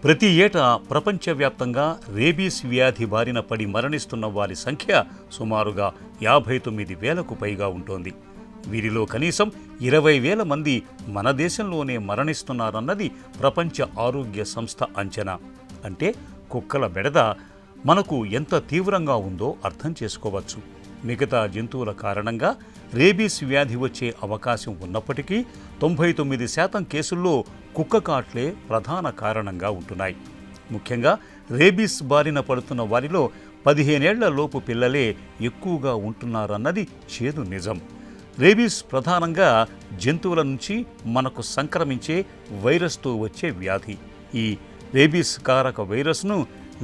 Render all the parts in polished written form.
ప్రతి ఏటా ప్రపంచవ్యాప్తంగా రేబీస్ వ్యాధి బారిన పడి మరణిస్తున్న వారి సంఖ్య సుమారుగా 59,000కు పైగా ఉంటుంది. వీరిలో కనీసం 20,000 మంది మన దేశంలోనే మరణిస్తున్నారన్నది ప్రపంచ ఆరోగ్య సంస్థ అంచనా. అంటే కుక్కల బెడద మనకు ఎంత తీవ్రంగా ఉందో అర్థం చేసుకోవచ్చు. మిగతా జంతువుల కారణంగా రేబీస్ వ్యాధి వచ్చే అవకాశం ఉన్నప్పటికీ 99% కేసుల్లో కుక్క కాట్లే ప్రధాన కారణంగా ఉంటున్నాయి. ముఖ్యంగా రేబీస్ బారిన పడుతున్న వారిలో 15 ఏళ్ల లోపు పిల్లలే ఎక్కువగా ఉంటున్నారన్నది చేదు నిజం. రేబీస్ ప్రధానంగా జంతువుల నుంచి మనకు సంక్రమించే వైరస్తో వచ్చే వ్యాధి. ఈ రేబీస్ కారక వైరస్ను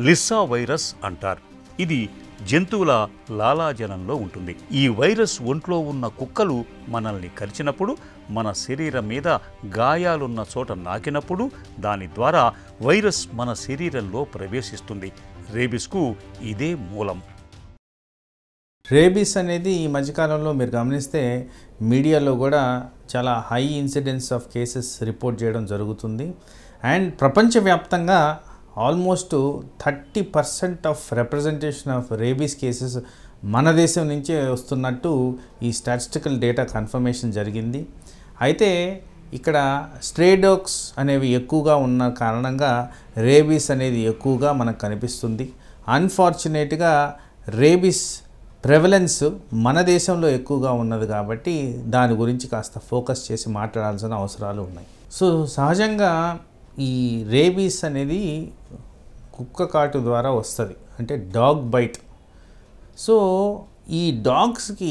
లిస్సా వైరస్ అంటారు. ఇది జంతువుల లాలాజలంలో ఉంటుంది. ఈ వైరస్ ఒంట్లో ఉన్న కుక్కలు మనల్ని కరిచినప్పుడు, మన శరీరం మీద గాయాలున్న చోట నాకినప్పుడు దాని ద్వారా వైరస్ మన శరీరంలో ప్రవేశిస్తుంది. రేబీస్కు ఇదే మూలం. రేబీస్ అనేది ఈ మధ్యకాలంలో మీరు గమనిస్తే మీడియాలో కూడా చాలా high incidence of cases report చేయడం జరుగుతుంది. అండ్ ప్రపంచవ్యాప్తంగా almost 30% of representation of rabies cases మన దేశం నుంచే వస్తున్నట్టు ఈ స్టాటిస్టికల్ డేటా కన్ఫర్మేషన్ జరిగింది. అయితే ఇక్కడ స్ట్రే డాగ్స్ అనేవి ఎక్కువగా ఉన్న కారణంగా రేబీస్ అనేది ఎక్కువగా మనకు కనిపిస్తుంది. అన్ఫార్చునేట్గా రేబీస్ ప్రెవలెన్స్ మన దేశంలో ఎక్కువగా ఉన్నది కాబట్టి దాని గురించి కాస్త ఫోకస్ చేసి మాట్లాడాల్సిన అవసరాలు ఉన్నాయి. సో సహజంగా ఈ రేబీస్ అనేది కుక్క కాటు ద్వారా వస్తుంది, అంటే డాగ్ బైట్. సో ఈ డాగ్స్కి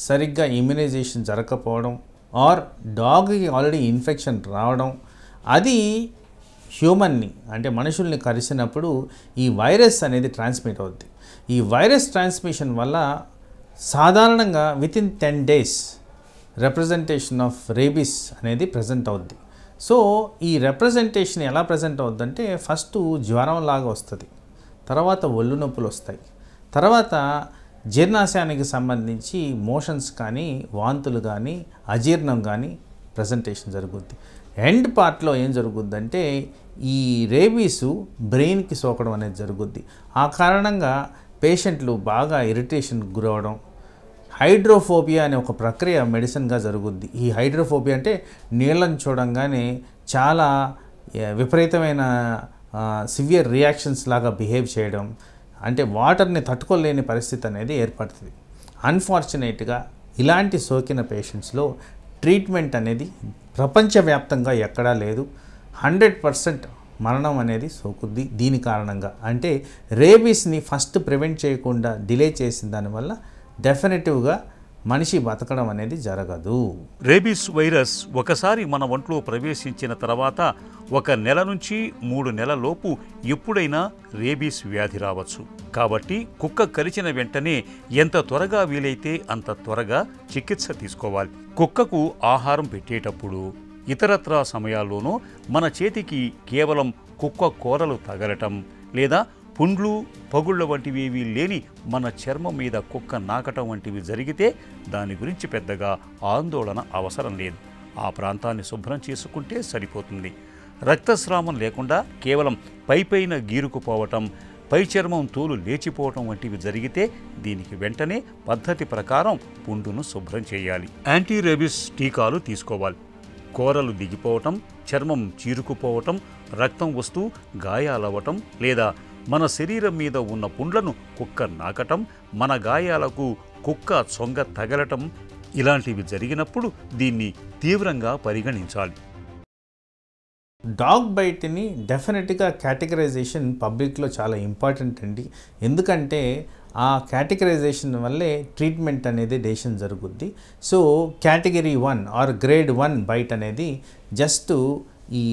సరిగ్గా ఇమ్యునైజేషన్ జరగకపోవడం ఆర్ డాగ్కి ఆల్రెడీ ఇన్ఫెక్షన్ రావడం, అది హ్యూమన్ని అంటే మనుషుల్ని కరిచినప్పుడు ఈ వైరస్ అనేది ట్రాన్స్మిట్ అవుద్ది. ఈ వైరస్ ట్రాన్స్మిషన్ వల్ల సాధారణంగా within 10 days representation of rabies అనేది ప్రజెంట్ అవుద్ది. సో ఈ రిప్రజెంటేషన్ ఎలా ప్రజెంట్ అవుద్దంటే ఫస్ట్ జ్వరం లాగా వస్తుంది, తర్వాత ఒళ్ళు నొప్పులు వస్తాయి, తర్వాత జీర్ణాశయానికి సంబంధించి మోషన్స్ కానీ వాంతులు కానీ అజీర్ణం కానీ ప్రజెంటేషన్ జరుగుద్ది. ఎండ్ పార్ట్లో ఏం జరుగుద్దంటే ఈ రేబీసు బ్రెయిన్కి సోకడం అనేది జరుగుద్ది. ఆ కారణంగా పేషెంట్లు బాగా ఇరిటేషన్కి గురవడం, హైడ్రోఫోబియా అనే ఒక ప్రక్రియ మెడిసిన్గా జరుగుద్ది. ఈ హైడ్రోఫోబియా అంటే నీళ్ళని చూడంగానే చాలా విపరీతమైన సివియర్ రియాక్షన్స్ లాగా బిహేవ్ చేయడం, అంటే వాటర్ని తట్టుకోలేని పరిస్థితి అనేది ఏర్పడుతుంది. అన్ఫార్చునేట్గా ఇలాంటి సోకిన పేషెంట్స్లో ట్రీట్మెంట్ అనేది ప్రపంచవ్యాప్తంగా ఎక్కడా లేదు. 100% మరణం అనేది సోకుద్ది దీని కారణంగా. అంటే రేబీస్ని ఫస్ట్ ప్రివెంట్ చేయకుండా డిలే చేసిన దానివల్ల డెఫినెటివ్గా మనిషి బతకడం అనేది జరగదు. రేబీస్ వైరస్ ఒకసారి మన ఒంట్లో ప్రవేశించిన తర్వాత 1 నెల నుంచి 3 నెలల లోపు ఎప్పుడైనా రేబీస్ వ్యాధి రావచ్చు. కాబట్టి కుక్క కరిచిన వెంటనే ఎంత త్వరగా వీలైతే అంత త్వరగా చికిత్స తీసుకోవాలి. కుక్కకు ఆహారం పెట్టేటప్పుడు, ఇతరత్రా సమయాల్లోనూ మన చేతికి కేవలం కుక్క కూరలు తగలటం లేదా పుండ్లు పగుళ్ళ వంటివి లేని మన చర్మం మీద కుక్క నాకటం వంటివి జరిగితే దాని గురించి పెద్దగా ఆందోళన అవసరం లేదు. ఆ ప్రాంతాన్ని శుభ్రం చేసుకుంటే సరిపోతుంది. రక్తస్రావం లేకుండా కేవలం పైపైన గీరుకుపోవటం, పై చర్మం తోలు లేచిపోవటం వంటివి జరిగితే దీనికి వెంటనే పద్ధతి ప్రకారం పుండును శుభ్రం చేయాలి. యాంటీ రేబీస్ టీకాలు తీసుకోవాలి. కూరలు దిగిపోవటం, చర్మం చీరుకుపోవటం, రక్తం వస్తూ గాయాలవ్వటం లేదా మన శరీరం మీద ఉన్న పుండ్లను కుక్క నాకటం, మన గాయాలకు కుక్క చొంగ తగలటం ఇలాంటివి జరిగినప్పుడు దీన్ని తీవ్రంగా పరిగణించాలి. డాగ్ బైట్ని డెఫినెట్గా కేటగరైజేషన్ పబ్లిక్లో చాలా ఇంపార్టెంట్ అండి. ఎందుకంటే ఆ కేటగరైజేషన్ వల్లే ట్రీట్మెంట్ అనేది డెసిషన్ జరుగుద్ది. So category 1 or grade 1 bite అనేది జస్ట్ ఈ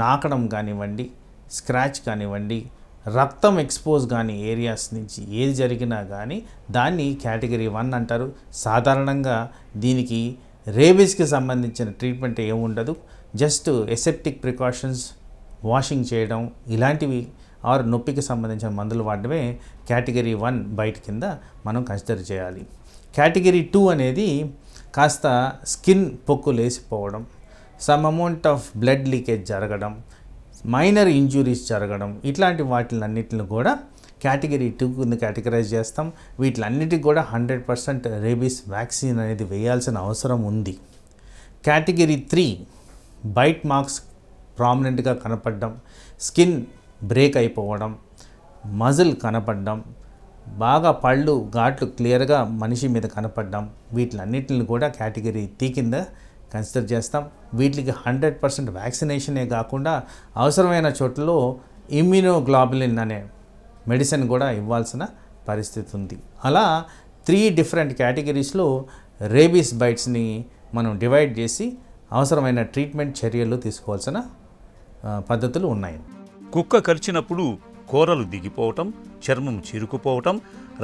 నాకడం కానివ్వండి, స్క్రాచ్ కానివ్వండి, రక్తం ఎక్స్పోజ్ కానీ ఏరియాస్ నుంచి ఏది జరిగినా కానీ దాన్ని కేటగిరీ 1 అంటారు. సాధారణంగా దీనికి రేబీస్కి సంబంధించిన ట్రీట్మెంట్ ఏముండదు. జస్ట్ ఎసెప్టిక్ ప్రికాషన్స్, వాషింగ్ చేయడం ఇలాంటివి ఆర్ నొప్పికి సంబంధించిన మందులు వాడడమే కేటగిరీ 1 బైట్ కింద మనం కన్సిడర్ చేయాలి. కేటగిరీ 2 అనేది కాస్త స్కిన్ పొక్కు లేసిపోవడం, some amount of blood leakage జరగడం, మైనర్ ఇంజురీస్ జరగడం, ఇట్లాంటి వాటిలన్నిటిని కూడా కేటగిరీ 2 కింద కేటగరైజ్ చేస్తాం. వీటిలన్నిటికి కూడా 100% రేబీస్ వ్యాక్సిన్ అనేది వేయాల్సిన అవసరం ఉంది. కేటగిరీ 3 బైట్ మార్క్స్ ప్రామినెంట్గా కనపడడం, స్కిన్ బ్రేక్ అయిపోవడం, మజిల్ కనపడడం, బాగా పళ్ళు ఘాట్లు క్లియర్గా మనిషి మీద కనపడడం, వీటిలన్నిటిని కూడా కేటగిరీ 3 కింద కన్సిడర్ చేస్తాం. వీటికి 100% వ్యాక్సినేషనే కాకుండా అవసరమైన చోట్లలో ఇమ్యూనోగ్లోబులిన్ అనే మెడిసిన్ కూడా ఇవ్వాల్సిన పరిస్థితి ఉంది. అలా 3 డిఫరెంట్ కేటగిరీస్లో రేబీస్ బైట్స్ని మనం డివైడ్ చేసి అవసరమైన ట్రీట్మెంట్ చర్యలు తీసుకోవాల్సిన పద్ధతులు ఉన్నాయి. కుక్క కరిచినప్పుడు కూరలు దిగిపోవటం, చర్మం చిరుకుపోవటం,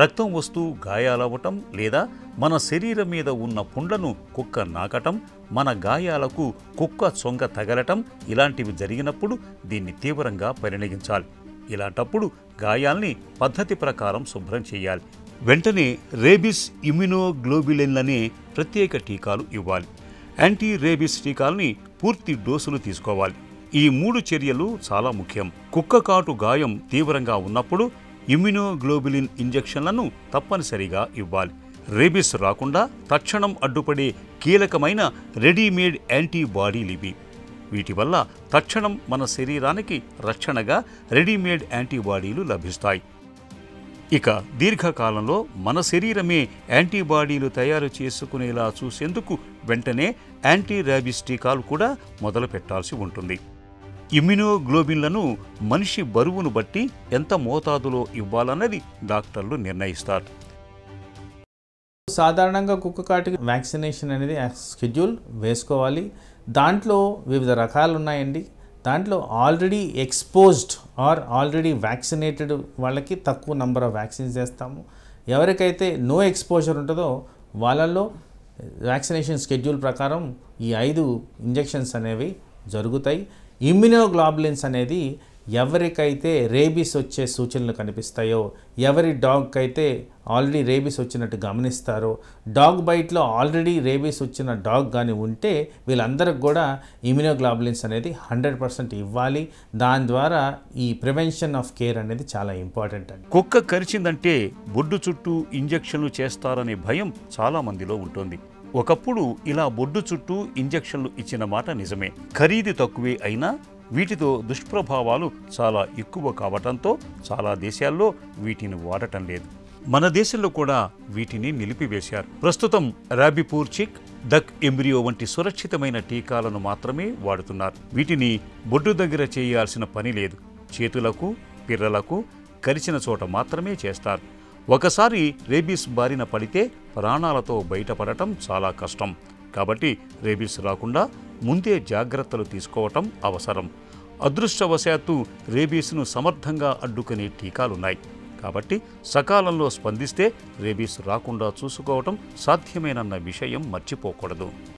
రక్తం వస్తూ గాయాలవ్వటం, లేదా మన శరీరం మీద ఉన్న పుండ్లను కుక్క నాకటం, మన గాయాలకు కుక్క చొంగ తగలటం ఇలాంటివి జరిగినప్పుడు దీన్ని తీవ్రంగా పరిగణించాలి. ఇలాంటప్పుడు గాయాల్ని పద్ధతి ప్రకారం శుభ్రం చేయాలి. వెంటనే రేబీస్ ఇమ్యునోగ్లోబులిన్లనే ప్రత్యేక టీకాలు ఇవ్వాలి. యాంటీ రేబీస్ టీకాల్ని పూర్తి డోసులు తీసుకోవాలి. ఈ 3 చర్యలు చాలా ముఖ్యం. కుక్క కాటు గాయం తీవ్రంగా ఉన్నప్పుడు ఇమ్యునోగ్లోబులిన్ ఇంజెక్షన్లను తప్పనిసరిగా ఇవ్వాలి. రేబీస్ రాకుండా తక్షణం అడ్డుపడే కీలకమైన రెడీమేడ్ యాంటీబాడీలివి. వీటి వల్ల తక్షణం మన శరీరానికి రక్షణగా రెడీమేడ్ యాంటీబాడీలు లభిస్తాయి. ఇక దీర్ఘకాలంలో మన శరీరమే యాంటీబాడీలు తయారు చేసుకునేలా చూసేందుకు వెంటనే యాంటీ రేబీస్ టీకాలు కూడా మొదలు పెట్టాల్సి ఉంటుంది. ఇమ్యునోగ్లోబిన్లను మనిషి బరువును బట్టి ఎంత మోతాదులో ఇవ్వాలన్నది డాక్టర్లు నిర్ణయిస్తారు. సాధారణంగా కుక్క కాటుకి వ్యాక్సినేషన్ అనేది షెడ్యూల్ వేసుకోవాలి. దాంట్లో వివిధ రకాలు ఉన్నాయండి. దాంట్లో already exposed or already vaccinated వాళ్ళకి తక్కువ నెంబర్ ఆఫ్ వ్యాక్సిన్స్ చేస్తాము. ఎవరికైతే నో ఎక్స్పోజర్ ఉంటుందో వాళ్ళల్లో వ్యాక్సినేషన్ షెడ్యూల్ ప్రకారం ఈ 5 ఇంజెక్షన్స్ అనేవి జరుగుతాయి. ఇమ్యునోగ్లోబులిన్స్ అనేది ఎవరికైతే రేబీస్ వచ్చే సూచనలు కనిపిస్తాయో, ఎవరి డాగ్కి అయితే ఆల్రెడీ రేబీస్ వచ్చినట్టు గమనిస్తారో, డాగ్ బైట్లో ఆల్రెడీ రేబీస్ వచ్చిన డాగ్ కానీ ఉంటే వీళ్ళందరికి కూడా ఇమ్యునోగ్లోబులిన్స్ అనేది 100% ఇవ్వాలి. దాని ద్వారా ఈ ప్రివెన్షన్ ఆఫ్ కేర్ అనేది చాలా ఇంపార్టెంట్ అండి. కుక్క కరిచిందంటే బొడ్డు చుట్టూ ఇంజెక్షన్లు చేస్తారనే భయం చాలా మందిలో ఉంటుంది. ఒకప్పుడు ఇలా బొడ్డు చుట్టూ ఇంజెక్షన్లు ఇచ్చిన మాట నిజమే. ఖరీదు తక్కువే అయినా వీటితో దుష్ప్రభావాలు చాలా ఎక్కువ కావటంతో చాలా దేశాల్లో వీటిని వాడటం లేదు. మన దేశంలో కూడా వీటిని నిలిపివేశారు. ప్రస్తుతం రాబిపూర్ చిక్, డక్ ఎంబ్రియో వంటి సురక్షితమైన టీకాలను మాత్రమే వాడుతున్నారు. వీటిని బొడ్డు దగ్గర చేయాల్సిన పని లేదు. చేతులకు, పిర్రలకు కరిచిన చోట మాత్రమే చేస్తారు. ఒకసారి రేబీస్ బారిన పడితే ప్రాణాలతో బయటపడటం చాలా కష్టం. కాబట్టి రేబీస్ రాకుండా ముందే జాగ్రత్తలు తీసుకోవటం అవసరం. అదృష్టవశాత్తు రేబీస్ను సమర్థంగా అడ్డుకునే టీకాలున్నాయి. కాబట్టి సకాలంలో స్పందిస్తే రేబీస్ రాకుండా చూసుకోవటం సాధ్యమేనన్న విషయం మర్చిపోకూడదు.